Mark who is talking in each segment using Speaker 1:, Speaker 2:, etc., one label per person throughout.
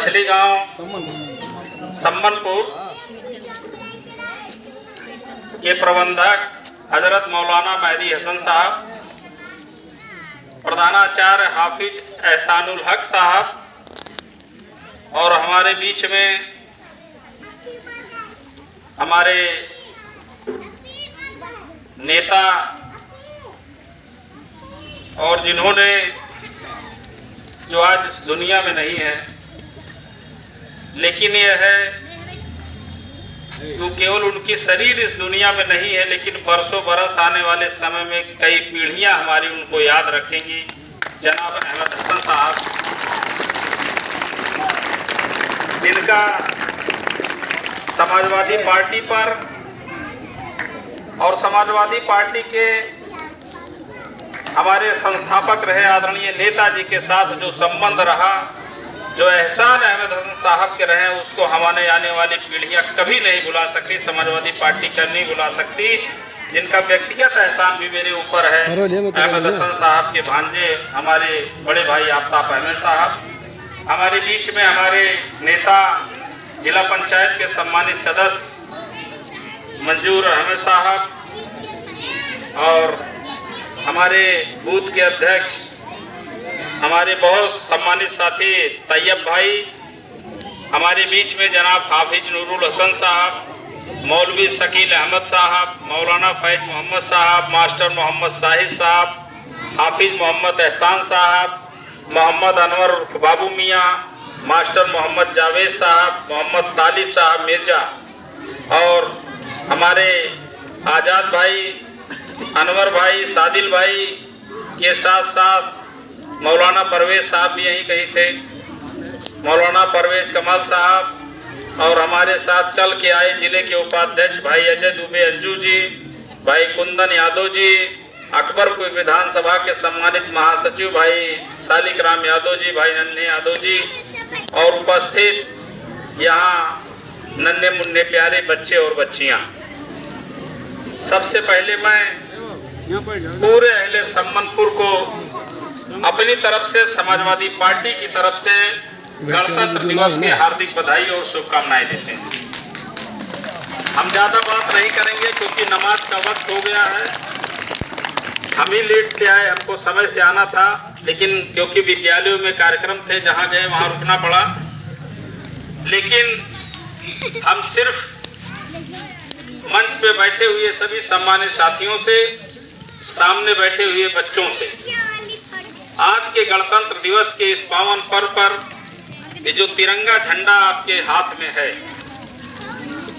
Speaker 1: मछली गांव सम्मनपुर के प्रबंधक हजरत मौलाना मेहदी हसन साहब, प्रधानाचार्य हाफिज एहसानुल हक साहब, और हमारे बीच में हमारे नेता और जिन्होंने जो आज इस दुनिया में नहीं है, लेकिन यह है कि केवल उनकी शरीर इस दुनिया में नहीं है, लेकिन बरसों बरस आने वाले समय में कई पीढ़ियां हमारी उनको याद रखेंगी। जनाब अहमद हसन साहब, जिनका समाजवादी पार्टी पर और समाजवादी पार्टी के हमारे संस्थापक रहे आदरणीय नेताजी के साथ जो संबंध रहा, जो एहसान अहमद हसन साहब के रहे, उसको हमारे आने वाली पीढ़ियां कभी नहीं भुला सकती, समाजवादी पार्टी का नहीं भुला सकती। जिनका व्यक्तिगत एहसान भी मेरे ऊपर है। अहमद हसन साहब के भांजे हमारे बड़े भाई आफ्ताब अहमद साहब, हमारे बीच में हमारे नेता जिला पंचायत के सम्मानित सदस्य मंजूर अहमद साहब, और हमारे बूथ के अध्यक्ष हमारे बहुत सम्मानित साथी तैयब भाई, हमारे बीच में जनाब हाफिज नूरुल हसन साहब, मौलवी शकील अहमद साहब, मौलाना फैज मोहम्मद साहब, मास्टर मोहम्मद साहिद साहब, हाफिज मोहम्मद एहसान साहब, मोहम्मद अनवर बाबू मियाँ, मास्टर मोहम्मद जावेद साहब, मोहम्मद तालिब साहब मिर्जा, और हमारे आज़ाद भाई, अनवर भाई, सादिल भाई के साथ साथ मौलाना परवेज साहब भी यहीं कहीं थे, मौलाना परवेज कमाल साहब, और हमारे साथ चल के आए जिले के उपाध्यक्ष भाई अजय दुबे अंजू जी, भाई कुंदन यादव जी, अकबरपुर विधानसभा के सम्मानित महासचिव भाई सालिक राम यादव जी, भाई नन्हे यादव जी, और उपस्थित यहाँ नन्हे मुन्ने प्यारे बच्चे और बच्चियाँ। सबसे पहले मैं पूरे अहले सम्मनपुर को अपनी तरफ से, समाजवादी पार्टी की तरफ से गणतंत्र दिवस की हार्दिक बधाई और शुभकामनाएं देते हैं। हम ज्यादा बात नहीं करेंगे क्योंकि नमाज का वक्त हो गया है। हम ही लेट से आए, हमको समय से आना था, लेकिन क्योंकि विद्यालयों में कार्यक्रम थे, जहां गए वहां रुकना पड़ा। लेकिन हम सिर्फ मंच पे बैठे हुए सभी सम्मानित साथियों से, सामने बैठे हुए बच्चों से, आज के गणतंत्र दिवस के इस पावन पर्व पर ये जो तिरंगा झंडा आपके हाथ में है,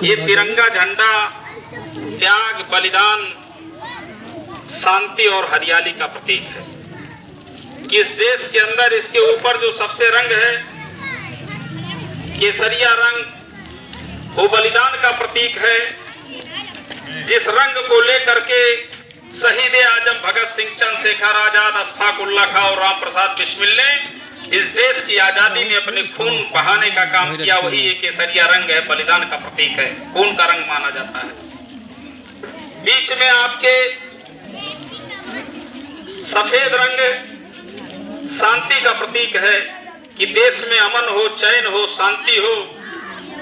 Speaker 1: ये तिरंगा झंडा त्याग, बलिदान, शांति और हरियाली का प्रतीक है। किस देश के अंदर इसके ऊपर जो सबसे रंग है, केसरिया रंग, वो बलिदान का प्रतीक है। जिस रंग को लेकर के शहीद आजम भगत सिंह, चंद्रशेखर आजाद, अशफाक उल्लाह खां और राम प्रसाद बिस्मिल ने इस देश की आजादी में अपने खून बहाने का काम किया, वही ये केसरिया रंग है, बलिदान का प्रतीक है, खून का रंग माना जाता है। बीच में आपके सफेद रंग शांति का प्रतीक है कि देश में अमन हो, चैन हो, शांति हो,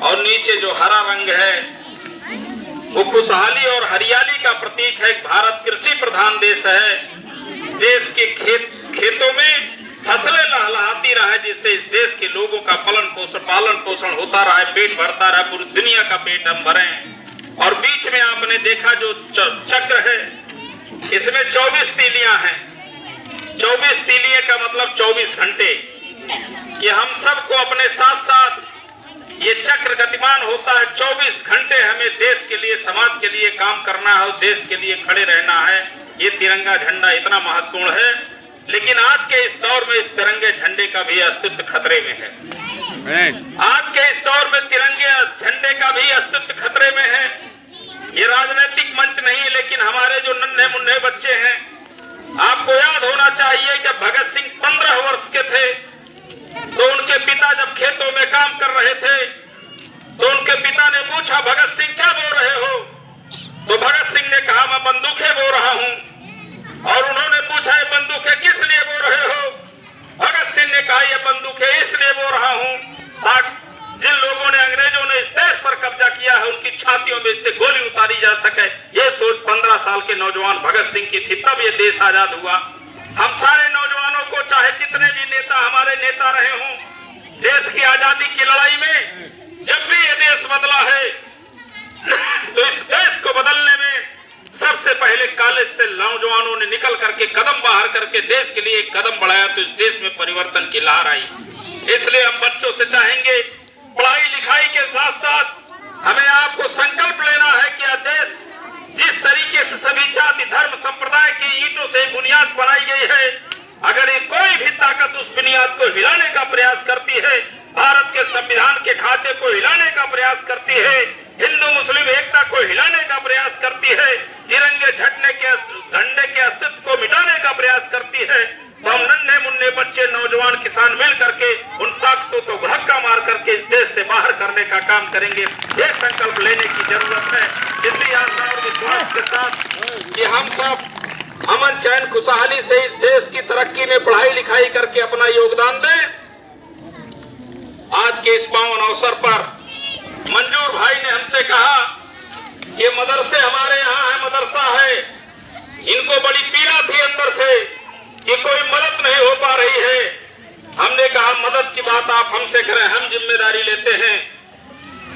Speaker 1: और नीचे जो हरा रंग है वो खुशहाली और हरियाली का प्रतीक है। भारत कृषि प्रधान देश है। देश के खेतों में फसलें लहलहाती रहे, जिससे इस देश के लोगों का पालन पोषण होता रहा, पेट भरता रहा, पूरी दुनिया का पेट हम भरें। और बीच में आपने देखा जो चक्र है, इसमें 24 तीलियां हैं। 24 तीलिए का मतलब 24 घंटे, कि हम सबको अपने साथ साथ ये चक्र गतिमान होता है। 24 घंटे हमें देश के लिए, समाज के लिए काम करना है, देश के लिए खड़े रहना है। ये तिरंगा झंडा इतना महत्वपूर्ण है, लेकिन आज के इस दौर में इस तिरंगे झंडे का भी अस्तित्व खतरे में है। आज के इस दौर में तिरंगे झंडे का भी अस्तित्व खतरे में है। ये राजनीतिक मंच नहीं है, लेकिन हमारे जो नन्हे मुन्ने बच्चे हैं, आपको याद होना चाहिए कि भगत सिंह 15 वर्ष के थे तो उनके पिता जब खेतों में काम कर रहे थे तो उनके पिता ने पूछा, भगत सिंह क्या बो रहे हो? तो भगत सिंह ने कहा, मैं बंदूकें बो रहा हूं। और उन्होंने पूछा, ये बंदूकें किस लिए बो रहे हो? भगत सिंह ने कहा, ये बंदूकें इसलिए बो रहा हूं ताकि जा सके। ये सोच 15 साल के नौजवान भगत सिंह की थी, तब ये देश आजाद हुआ। हम सारे नौजवानों को, चाहे कितने भी नेता हमारे नेता रहे हों, देश की आजादी की लड़ाई में जब भी ये देश बदला है तो इस देश को बदलने में सबसे पहले कॉलेज से नौजवानों ने निकल करके कदम बाहर करके देश के लिए एक कदम बढ़ाया, तो इस देश में परिवर्तन की लहर आई। इसलिए हम बच्चों से चाहेंगे, पढ़ाई लिखाई के साथ साथ हमें आपको संकल्प लेना है कि यह देश जिस तरीके से सभी जाति धर्म संप्रदाय की ईंटों से बुनियाद बनाई गई है, अगर ये कोई भी ताकत उस बुनियाद को हिलाने का प्रयास करती है, भारत के संविधान के ढांचे को हिलाने का प्रयास करती है, हिंदू मुस्लिम एकता को हिलाने का प्रयास करती है, तिरंगे झंडे के अस्तित्व को मिटाने का प्रयास करती है, तो हम नन्हे मुन्ने बच्चे नौजवान किसान मिल करके उन ताकतों को धक्का मार करके इस देश से बाहर करने का काम करेंगे। ये संकल्प लेने की जरूरत है। इसी आशा और विश्वास के साथ कि हम सब अमन चैन खुशहाली से इस देश की तरक्की में पढ़ाई लिखाई करके अपना योगदान दें। आज के इस पावन अवसर पर मंजूर भाई ने हमसे कहा ये मदरसे हमारे यहाँ है, मदरसा है, इनको बड़ी पीड़ा थी अंदर से कि कोई मदद नहीं हो पा रही है। हमने कहा मदद की बात आप हमसे करें, हम जिम्मेदारी लेते हैं,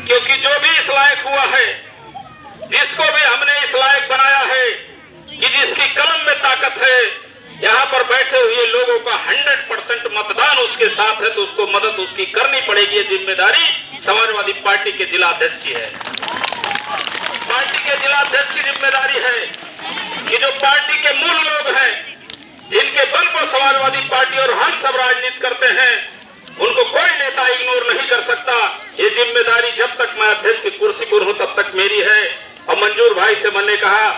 Speaker 1: क्योंकि जो भी इस लायक हुआ है, जिसको भी हमने इस लायक बनाया है कि जिसकी कलम में ताकत है, यहाँ पर बैठे हुए लोगों का 100% मतदान उसके साथ है, तो उसको मदद उसकी करनी पड़ेगी। ये जिम्मेदारी समाजवादी पार्टी के जिला अध्यक्ष की है। पार्टी के जिला अध्यक्ष की जिम्मेदारी है कि जो पार्टी के मूल लोग हैं, जिनके बल पर समाजवादी पार्टी और हम सब राजनीति करते हैं, उनको कोई नेता इग्नोर नहीं कर सकता। ये जिम्मेदारी जब तक मैं अध्यक्ष की कुर्सी पर हूं तब तक मेरी है। और मंजूर भाई से मैंने कहा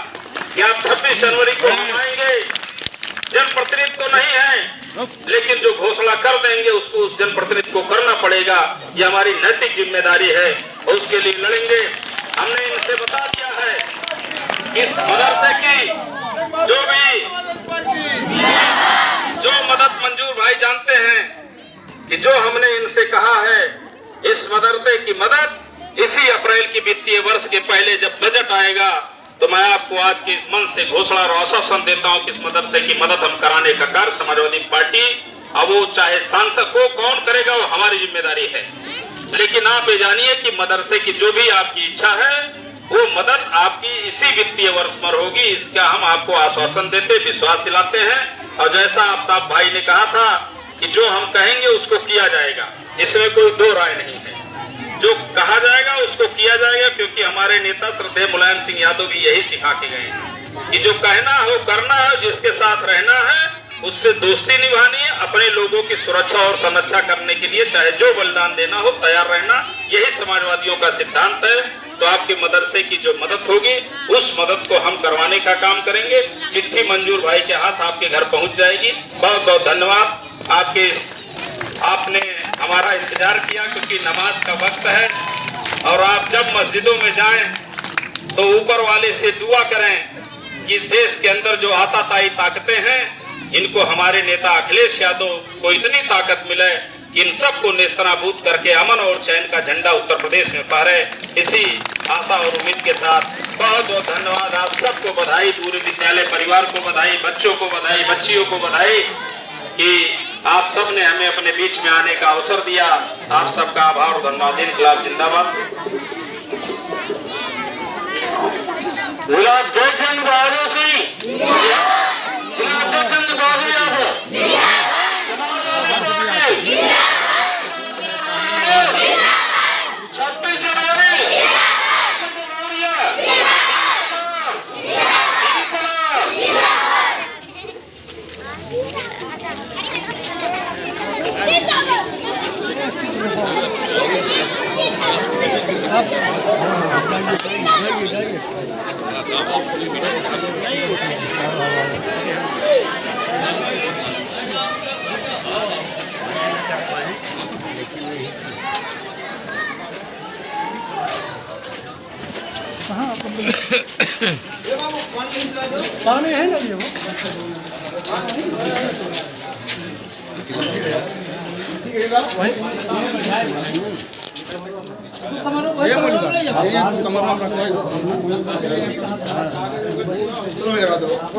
Speaker 1: कि आप 26 जनवरी को हम आएंगे, जनप्रतिनिधि तो नहीं है, लेकिन जो घोषणा कर देंगे उसको उस जनप्रतिनिधि को करना पड़ेगा। ये हमारी नैतिक जिम्मेदारी है और उसके लिए लड़ेंगे। हमने इनसे बता दिया है कि इस मदरसे की जो मदद मंजूर भाई जानते हैं कि जो हमने इनसे कहा है, इस मदरसे की मदद इसी अप्रैल की वित्तीय वर्ष के पहले जब बजट आएगा, तो मैं आपको आज के इस मंच से घोषणा और आश्वासन देता हूं कि इस मदरसे की मदद हम कराने का कार्य समाजवादी पार्टी, अब वो चाहे सांसद को कौन करेगा वो हमारी जिम्मेदारी है। लेकिन आप ये जानिए कि मदरसे की जो भी आपकी इच्छा है वो मदद आपकी इसी वित्तीय वर्ष में होगी। इसका हम आपको आश्वासन देते, विश्वास दिलाते हैं। और जैसा आफ्ताब भाई ने कहा था कि जो हम कहेंगे उसको किया जाएगा, इसमें कोई दो राय नहीं है। जो कहा जाएगा उसको किया जाएगा, क्योंकि हमारे नेता श्रद्धेय मुलायम सिंह यादव भी यही सिखा के गए हैं कि जो कहना हो करना है, जिसके साथ रहना है उससे दोस्ती निभानी है, अपने लोगों की सुरक्षा और संरक्षा करने के लिए चाहे जो बलिदान देना हो तैयार रहना, यही समाजवादियों का सिद्धांत है। तो आपके मदरसे की जो मदद होगी उस मदद को हम करवाने का काम करेंगे। चिट्ठी मंजूर भाई के हाथ आपके घर पहुंच जाएगी। बहुत बहुत धन्यवाद। आपने हमारा इंतजार किया, क्योंकि नमाज का वक्त है और आप जब मस्जिदों में जाएं तो ऊपर वाले से दुआ करें कि देश के अंदर जो आताताई ताकतें हैं, इनको हमारे नेता अखिलेश यादव को इतनी ताकत मिले कि इन सबको नेस्तनाबूद करके अमन और चैन का झंडा उत्तर प्रदेश में फहरे। इसी आशा और उम्मीद के साथ बहुत बहुत धन्यवाद। आप सबको बधाई, पूरे विद्यालय परिवार को बधाई, बच्चों को बधाई, बच्चियों को बधाई कि आप सब ने हमें अपने बीच में आने का अवसर दिया। आप सबका आभार और धन्यवाद। इनकलाब जिंदाबाद। गुलाब जयचंद बहादुर सिंह, गुलाब जयचंद बहादुर यादव, 26 जनवरी
Speaker 2: पानी है ना ये वो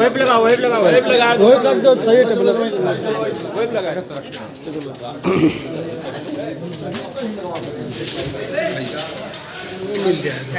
Speaker 3: वेब लगा दो सही है टेबल वेब लगा मिल जाएगा।